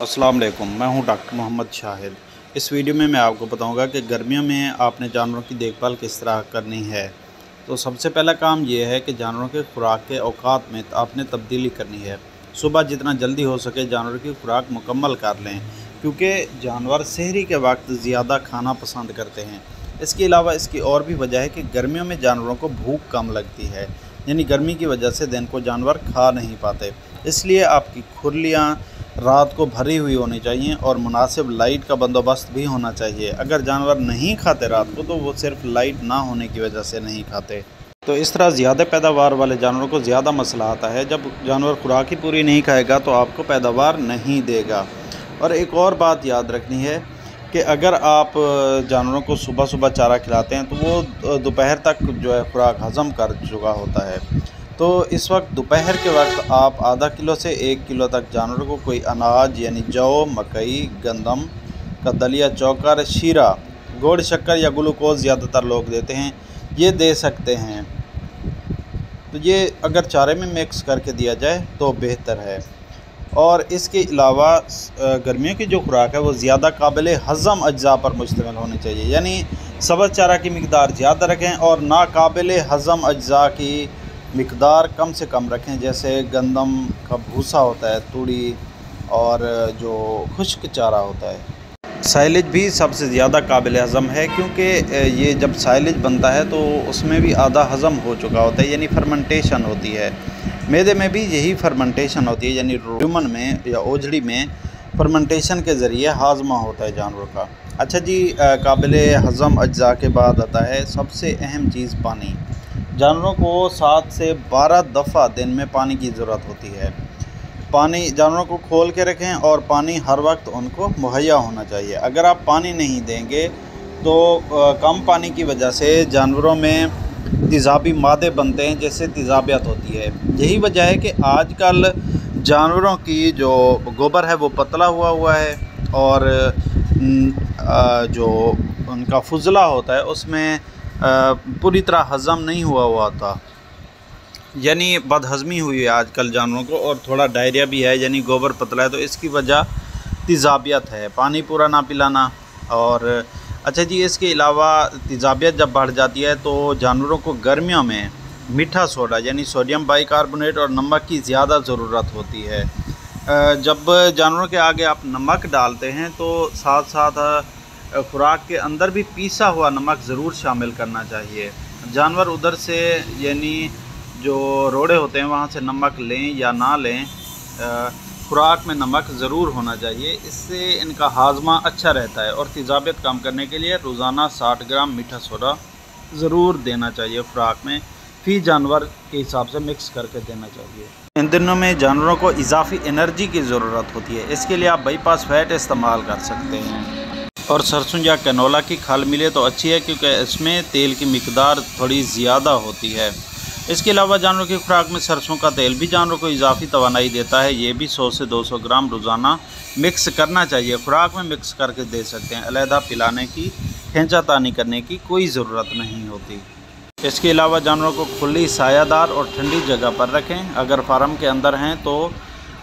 अस्सलाम वालेकुम, मैं हूं डॉक्टर मोहम्मद शाहिद। इस वीडियो में मैं आपको बताऊंगा कि गर्मियों में आपने जानवरों की देखभाल किस तरह करनी है। तो सबसे पहला काम ये है कि जानवरों के खुराक के औकात में आपने तब्दीली करनी है। सुबह जितना जल्दी हो सके जानवरों की खुराक मुकम्मल कर लें, क्योंकि जानवर सहरी के वक्त ज़्यादा खाना पसंद करते हैं। इसके अलावा इसकी और भी वजह है कि गर्मियों में जानवरों को भूख कम लगती है, यानी गर्मी की वजह से दिन को जानवर खा नहीं पाते। इसलिए आपकी खुरलियाँ रात को भरी हुई होनी चाहिए और मुनासिब लाइट का बंदोबस्त भी होना चाहिए। अगर जानवर नहीं खाते रात को तो वो सिर्फ लाइट ना होने की वजह से नहीं खाते। तो इस तरह ज़्यादा पैदावार वाले जानवरों को ज़्यादा मसला आता है। जब जानवर खुराक ही पूरी नहीं खाएगा तो आपको पैदावार नहीं देगा। और एक और बात याद रखनी है कि अगर आप जानवरों को सुबह सुबह चारा खिलाते हैं तो वो दोपहर तक जो है खुराक हज़म कर चुका होता है। तो इस वक्त दोपहर के वक्त आप आधा किलो से 1 किलो तक जानवरों को कोई अनाज यानी जौ, मकई, गंदम का दलिया, चोकर, शीरा, गुड़, शक्कर या ग्लूकोज ज़्यादातर लोग देते हैं, ये दे सकते हैं। तो ये अगर चारे में मिक्स करके दिया जाए तो बेहतर है। और इसके अलावा गर्मियों की जो खुराक है वो ज़्यादा काबिल हज़म अज्जा पर मुश्तमिल होनी चाहिए, यानी सब्ज़ चारा की मिकदार ज़्यादा रखें और नाकाबिल हज़म अज्जा की मिकदार कम से कम रखें। जैसे गंदम का भूसा होता है, तूड़ी, और जो खुश्क चारा होता है। साइलेज भी सबसे ज़्यादा काबिल हज़म है, क्योंकि ये जब साइलेज बनता है तो उसमें भी आधा हज़म हो चुका होता है, यानी फर्मेंटेशन होती है। मैदे में भी यही फर्मेंटेशन होती है, यानी रूमन में या ओझड़ी में फर्मेंटेशन के ज़रिए हाजमा होता है जानवर का। अच्छा जी, काबिल हज़म अज्जा के बाद आता है सबसे अहम चीज़ पानी। जानवरों को 7 से 12 दफ़ा दिन में पानी की ज़रूरत होती है। पानी जानवरों को खोल के रखें और पानी हर वक्त उनको मुहैया होना चाहिए। अगर आप पानी नहीं देंगे तो कम पानी की वजह से जानवरों में तेज़ाबी मादे बनते हैं, जैसे तेज़ाबियत होती है। यही वजह है कि आजकल जानवरों की जो गोबर है वो पतला हुआ है और जो उनका फुजला होता है उसमें पूरी तरह हज़म नहीं हुआ था, यानी बदहज़मी हुई है आजकल जानवरों को, और थोड़ा डायरिया भी है, यानी गोबर पतला है। तो इसकी वजह तेज़ाबियत है, पानी पूरा ना पिलाना। और अच्छा जी, इसके अलावा तेज़ाबियत जब बढ़ जाती है तो जानवरों को गर्मियों में मीठा सोडा यानी सोडियम बाइकार्बोनेट और नमक की ज़्यादा ज़रूरत होती है। जब जानवरों के आगे आप नमक डालते हैं तो साथ साथ खुराक के अंदर भी पीसा हुआ नमक ज़रूर शामिल करना चाहिए। जानवर उधर से यानी जो रोड़े होते हैं वहाँ से नमक लें या ना लें, खुराक में नमक ज़रूर होना चाहिए। इससे इनका हाजमा अच्छा रहता है। और तेज़ाबियत कम करने के लिए रोज़ाना 60 ग्राम मीठा सोडा ज़रूर देना चाहिए खुराक में, फी जानवर के हिसाब से मिक्स करके देना चाहिए। इन दिनों में जानवरों को इजाफी एनर्जी की ज़रूरत होती है, इसके लिए आप बाईपास फैट इस्तेमाल कर सकते हैं। और सरसों या कैनोला की खल मिले तो अच्छी है, क्योंकि इसमें तेल की मिकदार थोड़ी ज़्यादा होती है। इसके अलावा जानवरों की खुराक में सरसों का तेल भी जानवरों को इजाफी तवानाई देता है। ये भी 100 से 200 ग्राम रोज़ाना मिक्स करना चाहिए। खुराक में मिक्स करके दे सकते हैं, अलहदा पिलाने की, खींचातानी करने की कोई ज़रूरत नहीं होती। इसके अलावा जानवरों को खुली, सायादार और ठंडी जगह पर रखें। अगर फार्म के अंदर हैं तो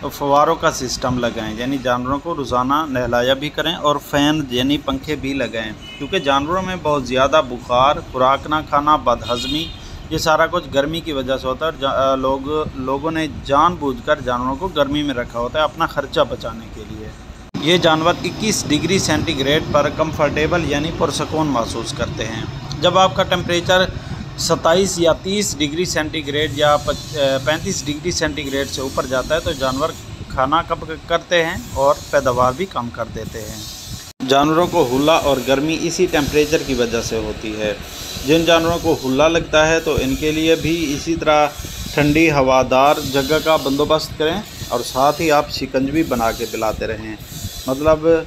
फवारों का सिस्टम लगाएं, यानी जानवरों को रोज़ाना नहलाया भी करें, और फ़ैन यानी पंखे भी लगाएं, क्योंकि जानवरों में बहुत ज़्यादा बुखार, खुराक ना खाना, बदहज़मी, ये सारा कुछ गर्मी की वजह से होता है। लोगों ने जानबूझकर जानवरों को गर्मी में रखा होता है अपना ख़र्चा बचाने के लिए। ये जानवर 21 डिग्री सेंटीग्रेड पर कंफर्टेबल यानी पुरसकून महसूस करते हैं। जब आपका टेम्परेचर 27 या 30 डिग्री सेंटीग्रेड या 35 डिग्री सेंटीग्रेड से ऊपर जाता है तो जानवर खाना कम करते हैं और पैदावार भी कम कर देते हैं। जानवरों को हुल्ला और गर्मी इसी टेम्परेचर की वजह से होती है। जिन जानवरों को हुल्ला लगता है तो इनके लिए भी इसी तरह ठंडी हवादार जगह का बंदोबस्त करें, और साथ ही आप शिकंजवी बना के पिलाते रहें, मतलब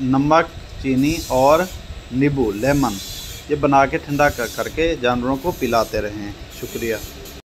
नमक, चीनी और नींबू, लेमन, ये बना के ठंडा करके जानवरों को पिलाते रहें। शुक्रिया।